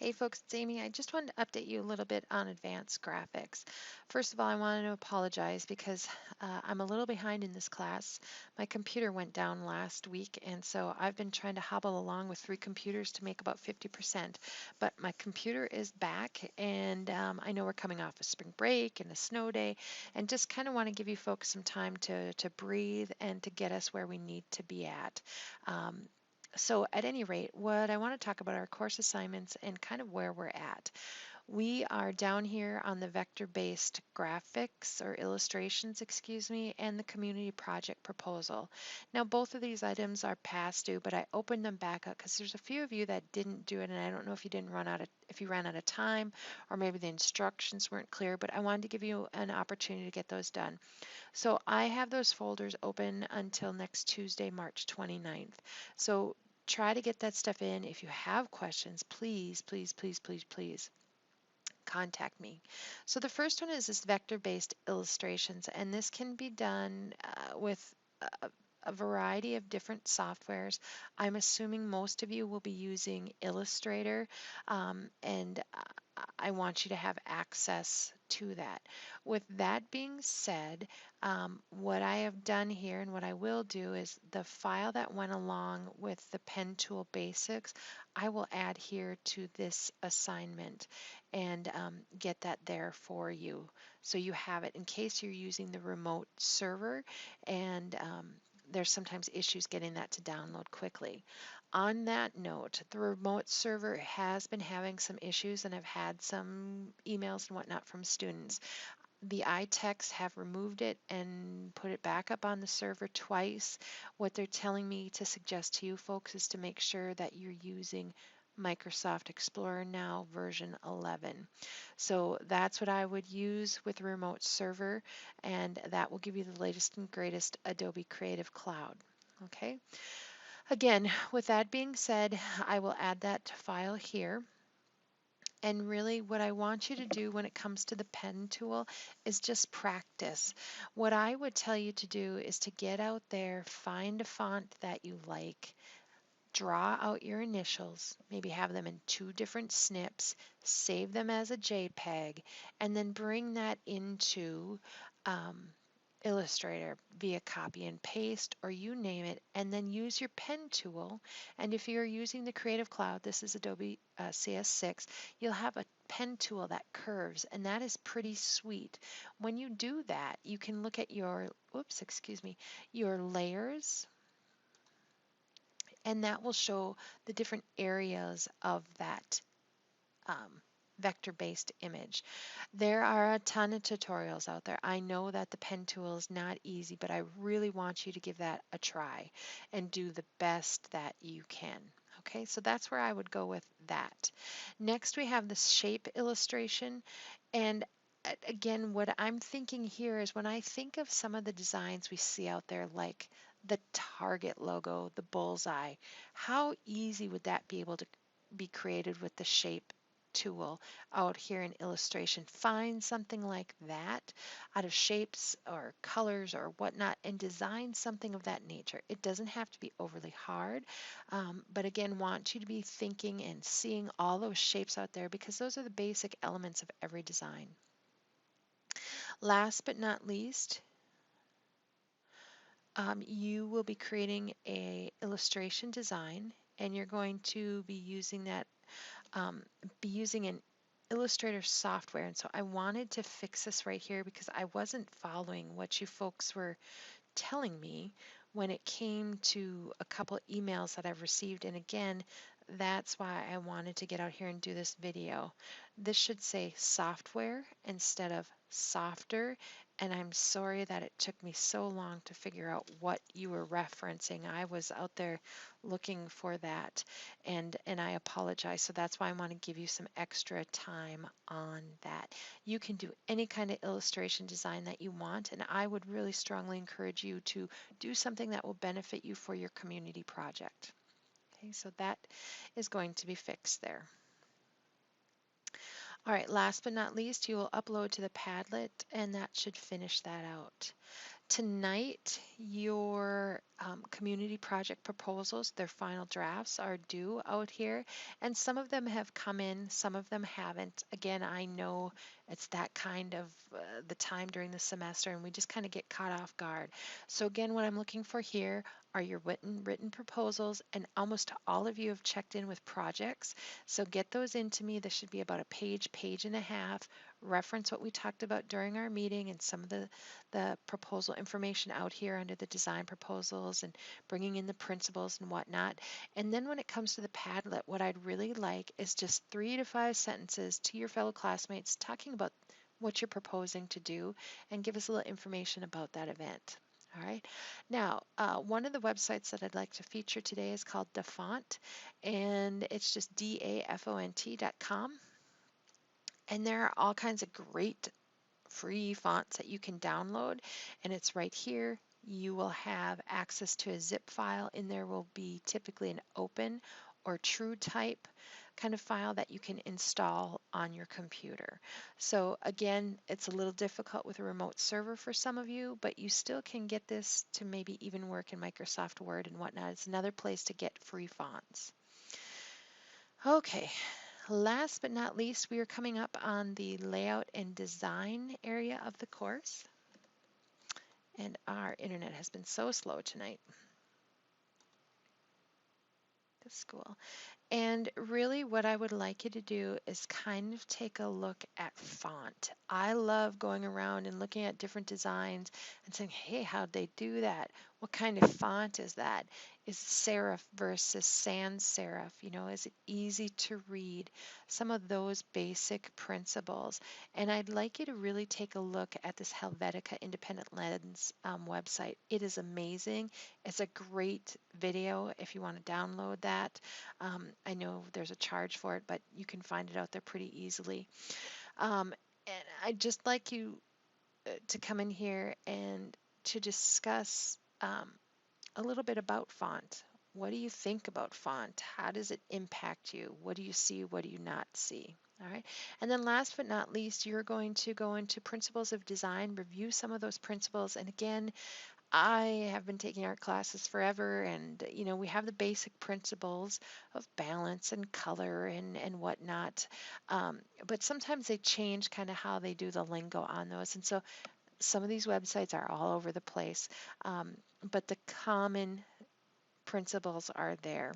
Hey folks, it's Amy. I just wanted to update you a little bit on advanced graphics. First of all, I wanted to apologize because I'm a little behind in this class. My computer went down last week, and so I've been trying to hobble along with 3 computers to make about 50%. But my computer is back, and I know we're coming off a spring break and a snow day, and just kind of want to give you folks some time to breathe and to get us where we need to be at. Um, so at any rate, what I want to talk about are course assignments and kind of where we're at. We are down here on the vector-based graphics or illustrations, excuse me, and the community project proposal. Now, both of these items are past due, but I opened them back up because there's a few of you that didn't do it, and I don't know if you didn't run out of if you ran out of time or maybe the instructions weren't clear, but I wanted to give you an opportunity to get those done. So I have those folders open until next Tuesday, March 29th. So try to get that stuff in. If you have questions, please, please, please, please, please contact me. So the first one is this vector-based illustrations, and this can be done with a variety of different softwares. I'm assuming most of you will be using Illustrator, and I want you to have access to that. With that being said, what I have done here and what I will do is the file that went along with the pen tool basics, I will add here to this assignment and get that there for you. So you have it in case you're using the remote server and there's sometimes issues getting that to download quickly. On that note, the remote server has been having some issues, and I've had some emails and whatnot from students. The iTechs have removed it and put it back up on the server twice. What they're telling me to suggest to you folks is to make sure that you're using Microsoft Explorer now version 11. So that's what I would use with a remote server, and that will give you the latest and greatest Adobe Creative Cloud. Okay. Again, with that being said, I will add that file here. And really, what I want you to do when it comes to the pen tool is just practice. What I would tell you to do is to get out there, find a font that you like, draw out your initials, maybe have them in 2 different snips, save them as a JPEG, and then bring that into Illustrator via copy and paste, or you name it, and then use your pen tool. And if you're using the Creative Cloud, this is Adobe CS6, you'll have a pen tool that curves, and that is pretty sweet. When you do that, you can look at your, oops, excuse me, your layers, and that will show the different areas of that vector-based image. There are a ton of tutorials out there. I know that the pen tool is not easy, but I really want you to give that a try and do the best that you can. Okay, so that's where I would go with that. Next, we have the shape illustration. And again, what I'm thinking here is when I think of some of the designs we see out there, like the Target logo, the bullseye, how easy would that be able to be created with the shape tool out here in illustration? Find something like that out of shapes or colors or whatnot and design something of that nature. It doesn't have to be overly hard, but again, want you to be thinking and seeing all those shapes out there because those are the basic elements of every design. Last but not least, you will be creating a illustration design, and you're going to be using that be using an Illustrator software. And so I wanted to fix this right here because I wasn't following what you folks were telling me when it came to a couple emails that I've received. And again, that's why I wanted to get out here and do this video. This should say software instead of softer, and I'm sorry that it took me so long to figure out what you were referencing. I was out there looking for that, and I apologize. So that's why I want to give you some extra time on that. You can do any kind of illustration design that you want, and I would really strongly encourage you to do something that will benefit you for your community project. Okay, so that is going to be fixed there. All right, last but not least, you will upload to the Padlet, and that should finish that out. Tonight, your community project proposals, their final drafts are due out here, and some of them have come in, some of them haven't. Again, I know it's that kind of the time during the semester, and we just kind of get caught off guard. So, again, what I'm looking for here are your written proposals, and almost all of you have checked in with projects. So, get those into me. This should be about a page, page and a half. Reference what we talked about during our meeting and some of the proposal information out here under the design proposals and bringing in the principles and whatnot. And then when it comes to the Padlet, what I'd really like is just 3 to 5 sentences to your fellow classmates talking about what you're proposing to do and give us a little information about that event. All right. Now, one of the websites that I'd like to feature today is called Dafont, and it's just dafont.com. And there are all kinds of great free fonts that you can download, and it's right here. You will have access to a zip file. In there will be typically an open or true type kind of file that you can install on your computer. So again, it's a little difficult with a remote server for some of you, but you still can get this to maybe even work in Microsoft Word and whatnot. It's another place to get free fonts. Okay, last but not least, we are coming up on the layout and design area of the course. And our internet has been so slow tonight. The school. And really, what I would like you to do is kind of take a look at font. I love going around and looking at different designs and saying, hey, how'd they do that? What kind of font is that? Is it serif versus sans serif? You know, is it easy to read? Some of those basic principles. And I'd like you to really take a look at this Helvetica Independent Lens website. It is amazing. It's a great video if you want to download that. I know there's a charge for it, but you can find it out there pretty easily. And I'd just like you to come in here and to discuss a little bit about font. What do you think about font? How does it impact you? What do you see? What do you not see? All right. And then last but not least, you're going to go into principles of design, review some of those principles. And again, I have been taking art classes forever, and we have the basic principles of balance and color and whatnot. But sometimes they change kind of how they do the lingo on those, and so some of these websites are all over the place. But the common principles are there.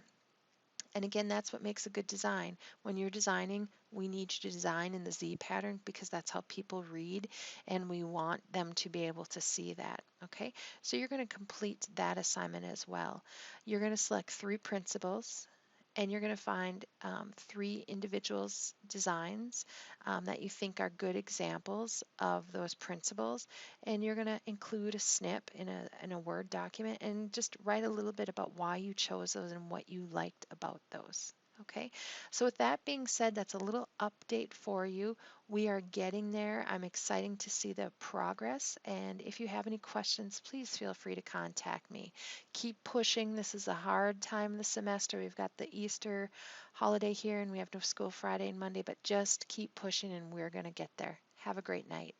And again, that's what makes a good design. When you're designing, we need you to design in the Z pattern because that's how people read, and we want them to be able to see that. Okay, so you're going to complete that assignment as well. You're going to select 3 principles, and you're going to find 3 individuals' designs that you think are good examples of those principles, and you're going to include a snip in a Word document and just write a little bit about why you chose those and what you liked about those. Okay, so with that being said, that's a little update for you. We are getting there. I'm excited to see the progress, and if you have any questions, please feel free to contact me. Keep pushing. This is a hard time of the semester. We've got the Easter holiday here, and we have no school Friday and Monday, but just keep pushing, and we're going to get there. Have a great night.